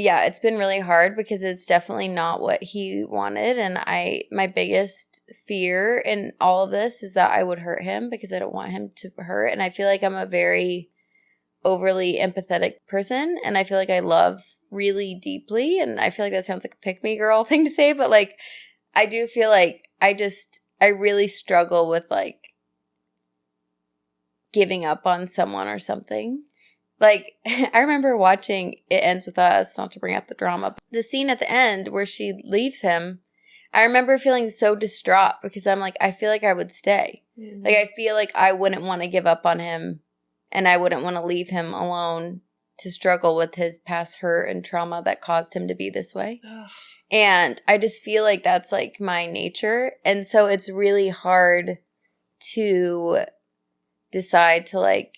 yeah, it's been really hard because it's definitely not what he wanted. And my biggest fear in all of this is that I would hurt him because I don't want him to hurt. And I feel like I'm a very overly empathetic person, and I feel like I love really deeply. And I feel like that sounds like a pick-me girl thing to say, but like I do feel like I really struggle with like giving up on someone or something. Like, I remember watching It Ends With Us, not to bring up the drama, but the scene at the end where she leaves him, I remember feeling so distraught because I'm like, I feel like I would stay. Mm-hmm. Like, I feel like I wouldn't want to give up on him, and I wouldn't want to leave him alone to struggle with his past hurt and trauma that caused him to be this way. Ugh. And I just feel like that's like my nature. And so it's really hard to decide to like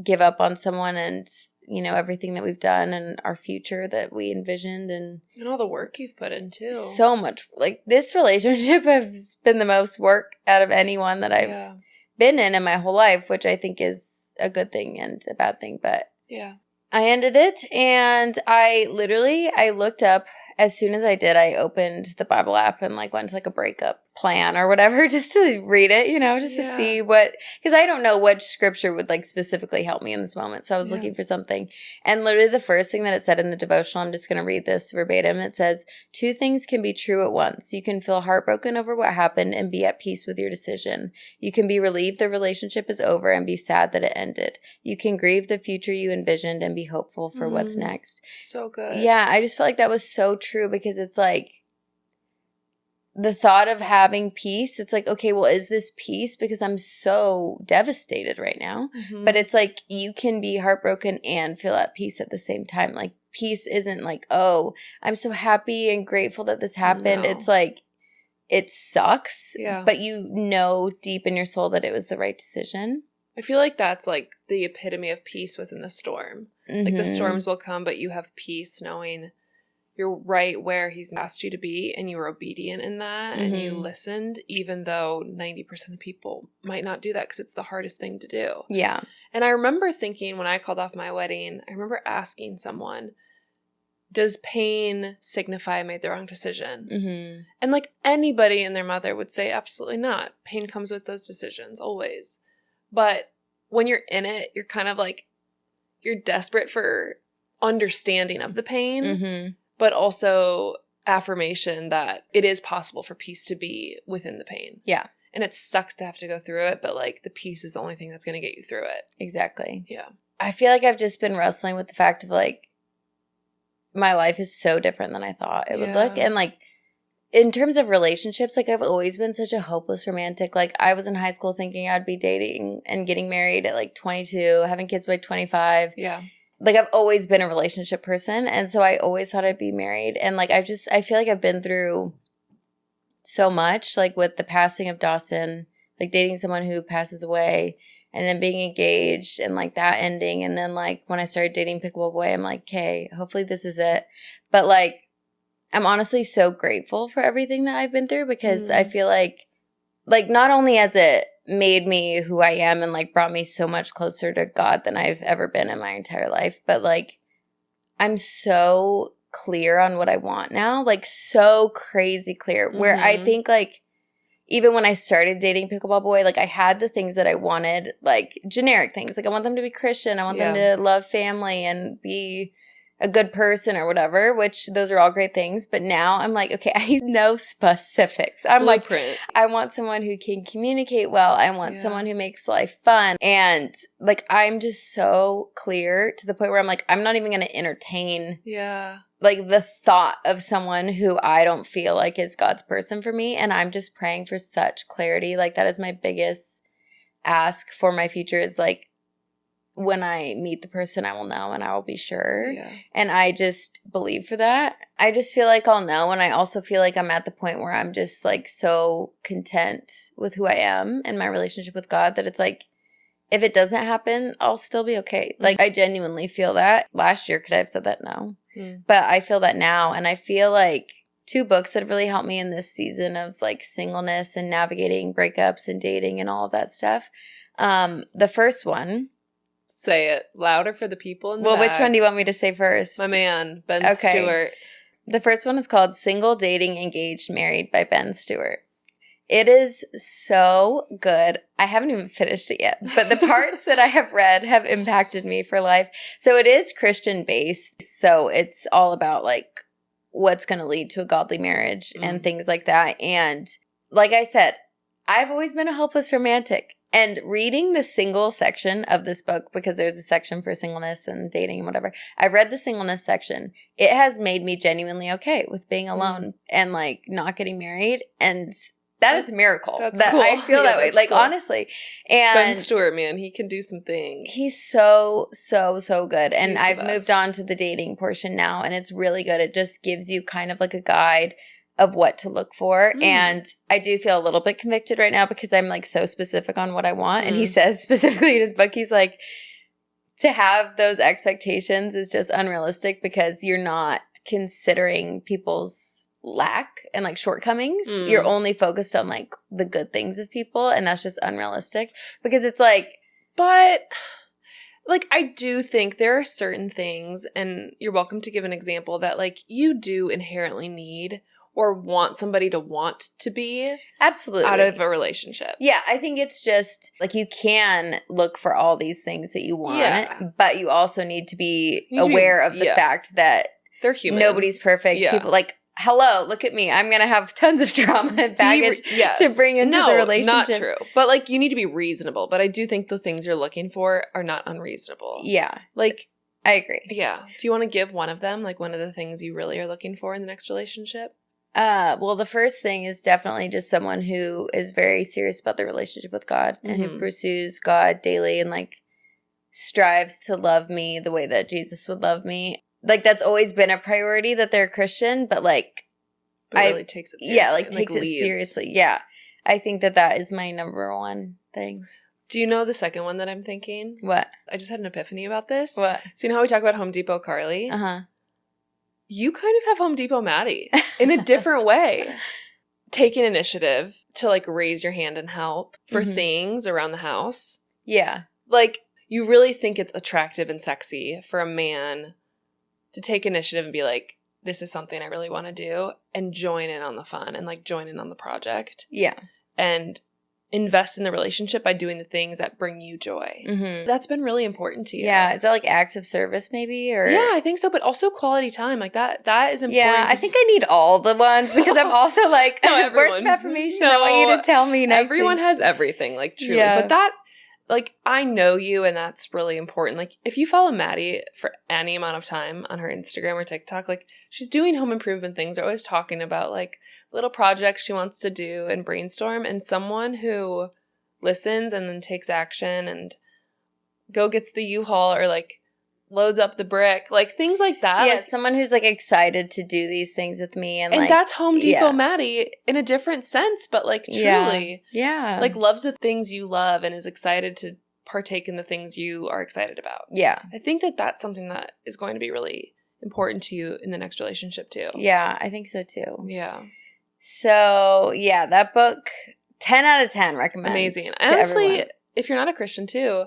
give up on someone and, you know, everything that we've done and our future that we envisioned and all the work you've put in too. So much. Like, this relationship has been the most work out of anyone that I've been in my whole life, which I think is a good thing and a bad thing. But yeah, I ended it, and I looked up as soon as I did. I opened the Bible app and like went to like a breakup plan or whatever just to read it, you know, just to see what, because I don't know which scripture would like specifically help me in this moment. So I was looking for something, and literally the first thing that it said in the devotional, I'm just going to read this verbatim. It says, 2 things can be true at once. You can feel heartbroken over what happened and be at peace with your decision. You can be relieved the relationship is over and be sad that it ended. You can grieve the future you envisioned and be hopeful for what's next. So good. Yeah, I just felt like that was so true, because it's like, the thought of having peace, it's like, okay, well, is this peace? Because I'm so devastated right now. Mm-hmm. But it's like, you can be heartbroken and feel at peace at the same time. Like, peace isn't like, oh, I'm so happy and grateful that this happened. No. It's like, it sucks, but you know deep in your soul that it was the right decision. I feel like that's like the epitome of peace within the storm. Mm-hmm. Like, the storms will come, but you have peace knowing you're right where he's asked you to be, and you were obedient in that, and you listened, even though 90% of people might not do that because it's the hardest thing to do. Yeah. And I remember thinking when I called off my wedding, I remember asking someone, does pain signify I made the wrong decision? Mm-hmm. And like anybody and their mother would say, absolutely not. Pain comes with those decisions, always. But when you're in it, you're kind of like, you're desperate for understanding of the pain. Mm-hmm. But also affirmation that it is possible for peace to be within the pain. Yeah. And it sucks to have to go through it, but like the peace is the only thing that's going to get you through it. Exactly. Yeah. I feel like I've just been wrestling with the fact of like, my life is so different than I thought it would look. And like, in terms of relationships, like I've always been such a hopeless romantic. Like, I was in high school thinking I'd be dating and getting married at like 22, having kids by 25. Yeah. Like, I've always been a relationship person, and so I always thought I'd be married. And, like, I feel like I've been through so much, like, with the passing of Dawson, like, dating someone who passes away, and then being engaged, and, like, that ending. And then, like, when I started dating Pickleball Boy, I'm like, okay, hopefully this is it. But, like, I'm honestly so grateful for everything that I've been through, because I feel like, not only has it made me who I am and like brought me so much closer to God than I've ever been in my entire life, but like, I'm so clear on what I want now, like so crazy clear, where I think like, even when I started dating Pickleball Boy, like I had the things that I wanted, like generic things, like I want them to be Christian, I want them to love family and be a good person or whatever, which those are all great things. But now I'm like, okay, I know specifics. I'm Blueprint. Like, I want someone who can communicate well. I want someone who makes life fun. And like, I'm just so clear to the point where I'm like, I'm not even going to entertain like the thought of someone who I don't feel like is God's person for me. And I'm just praying for such clarity. Like, that is my biggest ask for my future, is like, when I meet the person, I will know and I will be sure. Yeah. And I just believe for that. I just feel like I'll know. And I also feel like I'm at the point where I'm just like so content with who I am and my relationship with God that it's like, if it doesn't happen, I'll still be okay. Like, I genuinely feel that. Last year, could I have said that? No. But I feel that now. And I feel like 2 books that have really helped me in this season of like singleness and navigating breakups and dating and all of that stuff. The first one, Say it louder for the people in the back. Which one do you want me to say first? My man, Ben Stewart. The first one is called Single, Dating, Engaged, Married by Ben Stewart. It is so good. I haven't even finished it yet, but the parts that I have read have impacted me for life. So it is Christian based. So it's all about like what's going to lead to a godly marriage and things like that. And like I said, I've always been a hopeless romantic. And reading the single section of this book, because there's a section for singleness and dating and whatever, I read the singleness section. It has made me genuinely okay with being alone and like not getting married. And that is a miracle. That's cool. I feel that way. Like, cool. Honestly. And Ben Stewart, man, he can do some things. He's so good. And I've moved on to the dating portion now, and it's really good. It just gives you kind of like a guide of what to look for. And I do feel a little bit convicted right now because I'm like so specific on what I want. And he says specifically in his book, he's like, to have those expectations is just unrealistic because you're not considering people's lack and like shortcomings. You're only focused on like the good things of people, and that's just unrealistic because it's like, but like I do think there are certain things, and you're welcome to give an example, that like you do inherently need or want somebody to want to be absolutely out of a relationship. Yeah, I think it's just like you can look for all these things that you want, but you also need to be aware of the fact that they're human. Nobody's perfect. People like, hello, look at me. I'm going to have tons of trauma and baggage to bring into the relationship. Not true. But like you need to be reasonable. But I do think the things you're looking for are not unreasonable. Yeah. Like, I agree. Yeah. Do you want to give one of them? Like one of the things you really are looking for in the next relationship? Well, the first thing is definitely just someone who is very serious about their relationship with God and who pursues God daily and like strives to love me the way that Jesus would love me. Like that's always been a priority that they're Christian, but like really takes it seriously. Yeah, like takes it seriously. Yeah. I think that is my number one thing. Do you know the second one that I'm thinking? What? I just had an epiphany about this. What? So you know how we talk about Home Depot Carly? Uh-huh. You kind of have Home Depot Maddie in a different way. Taking initiative to like raise your hand and help for things around the house. Yeah. Like you really think it's attractive and sexy for a man to take initiative and be like, this is something I really want to do, and join in on the fun and like join in on the project. Yeah. And invest in the relationship by doing the things that bring you joy. That's been really important to you. Yeah. Is that like acts of service maybe? Or yeah, I think so. But also quality time. Like that is important. Yeah, I think I need all the ones because I'm also like, where's affirmation? I want you to tell me nice Everyone things. has everything, like truly. Yeah. But that, like, I know you, and that's really important. Like, if you follow Maddie for any amount of time on her Instagram or TikTok, like, she's doing home improvement things. They're always talking about, like, little projects she wants to do and brainstorm. And someone who listens and then takes action and gets the U-Haul or, like, loads up the brick, like, things like that. Yeah, like, someone who's, like, excited to do these things with me. And like, that's Home Depot Maddie in a different sense, but, like, truly. Yeah. Like, loves the things you love and is excited to partake in the things you are excited about. Yeah. I think that's something that is going to be really important to you in the next relationship, too. Yeah, I think so, too. Yeah. So, yeah, that book, 10 out of 10 recommend. Amazing. And honestly, if you're not a Christian, too,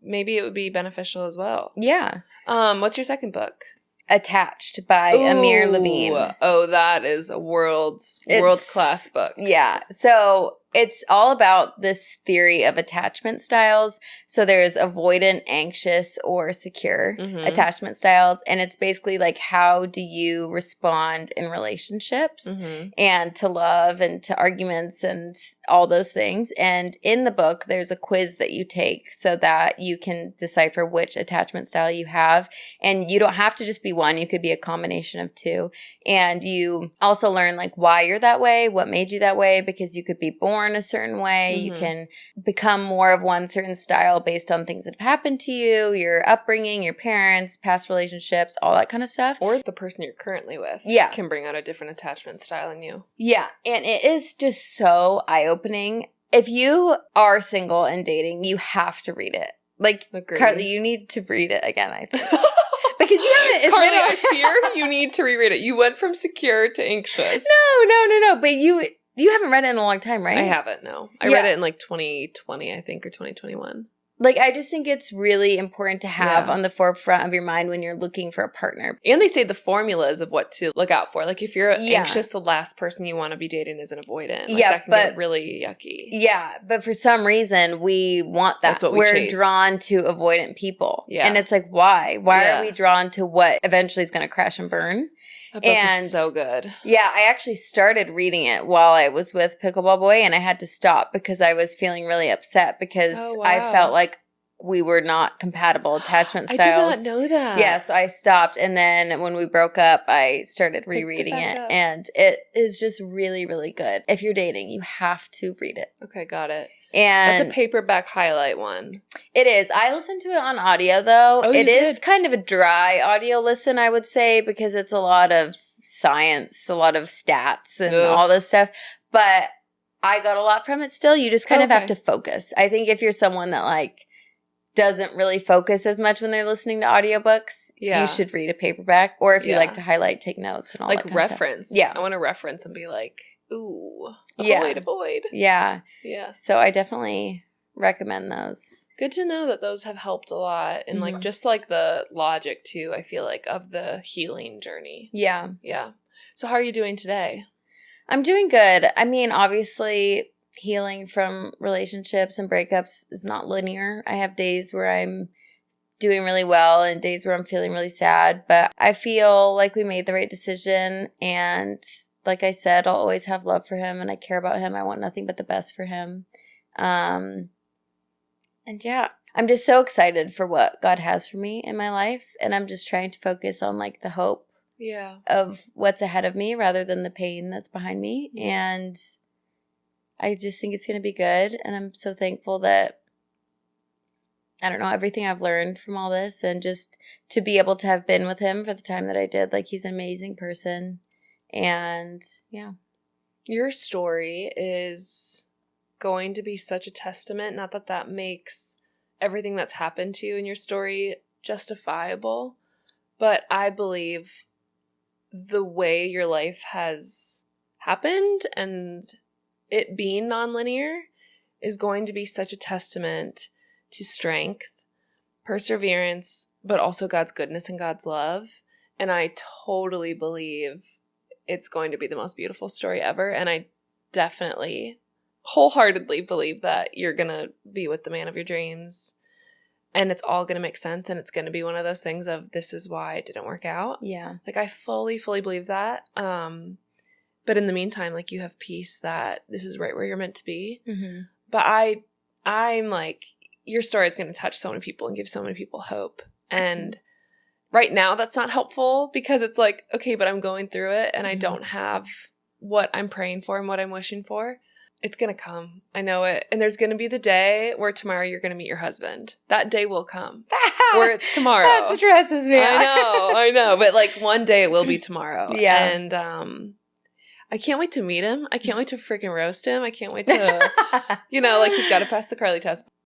maybe it would be beneficial as well. Yeah. What's your second book? Attached by Amir Levine. Oh, that is a world-class book. Yeah. So it's all about this theory of attachment styles. So there's avoidant, anxious, or secure attachment styles. And it's basically like, how do you respond in relationships and to love and to arguments and all those things. And in the book, there's a quiz that you take so that you can decipher which attachment style you have. And you don't have to just be one. You could be a combination of two. And you also learn like why you're that way, what made you that way, because you could be born a certain way. You can become more of one certain style based on things that have happened to you, your upbringing, your parents, past relationships, all that kind of stuff. Or the person you're currently with can bring out a different attachment style in you. Yeah. And it is just so eye-opening. If you are single and dating, you have to read it. Like, Carly, you need to read it again, I think. Because you haven't. Carly, I fear you need to reread it. You went from secure to anxious. No. But you haven't read it in a long time, right? I haven't, no. I read it in like 2020, I think, or 2021. Like, I just think it's really important to have on the forefront of your mind when you're looking for a partner. And they say the formulas of what to look out for. Like, if you're anxious, the last person you want to be dating is an avoidant. Like, that can get really yucky. Yeah, but for some reason, we want that. That's what we're drawn to avoidant people. Yeah. And it's like, why? Why are we drawn to what eventually is going to crash and burn? That book is so good. Yeah, I actually started reading it while I was with Pickleball Boy, and I had to stop because I was feeling really upset because I felt like we were not compatible attachment styles. I did not know that. Yeah, so I stopped, and then when we broke up, I started rereading it, and it is just really, really good. If you're dating, you have to read it. Okay, got it. And that's a paperback highlight one. It is. I listened to it on audio, though. Oh, it is kind of a dry audio listen, I would say, because it's a lot of science, a lot of stats and all this stuff. But I got a lot from it still. You just kind of have to focus. I think if you're someone that, like, doesn't really focus as much when they're listening to audiobooks, you should read a paperback. Or if you like to highlight, take notes and all that kind of stuff. Reference. Yeah. I want to reference and be like, ooh, avoid. Yeah. Yeah. So I definitely recommend those. Good to know that those have helped a lot. And like just like the logic too, I feel like, of the healing journey. Yeah. Yeah. So how are you doing today? I'm doing good. I mean, obviously healing from relationships and breakups is not linear. I have days where I'm doing really well and days where I'm feeling really sad, but I feel like we made the right decision, and like I said, I'll always have love for him and I care about him. I want nothing but the best for him. And yeah, I'm just so excited for what God has for me in my life, and I'm just trying to focus on like the hope of what's ahead of me rather than the pain that's behind me. And I just think it's going to be good. And I'm so thankful that, I don't know, everything I've learned from all this, and just to be able to have been with him for the time that I did. Like, he's an amazing person. And yeah. Your story is going to be such a testament. Not that that makes everything that's happened to you in your story justifiable, but I believe the way your life has happened and it being nonlinear is going to be such a testament to strength, perseverance, but also God's goodness and God's love. And I totally believe it's going to be the most beautiful story ever. And I definitely, wholeheartedly believe that you're going to be with the man of your dreams. And it's all going to make sense. And it's going to be one of those things of, this is why it didn't work out. Yeah. Like, I fully believe that. But in the meantime, like, you have peace that this is right where you're meant to be. Mm-hmm. But I'm like, your story is going to touch so many people and give so many people hope. And right now that's not helpful because it's like, okay, but I'm going through it and I don't have what I'm praying for and what I'm wishing for. It's going to come. I know it. And there's going to be the day where tomorrow you're going to meet your husband. That day will come. Where it's tomorrow. That stresses me. I know. But like, one day it will be tomorrow. Yeah. And I can't wait to meet him. I can't wait to freaking roast him. I can't wait to, like, he's got to pass the Carly test.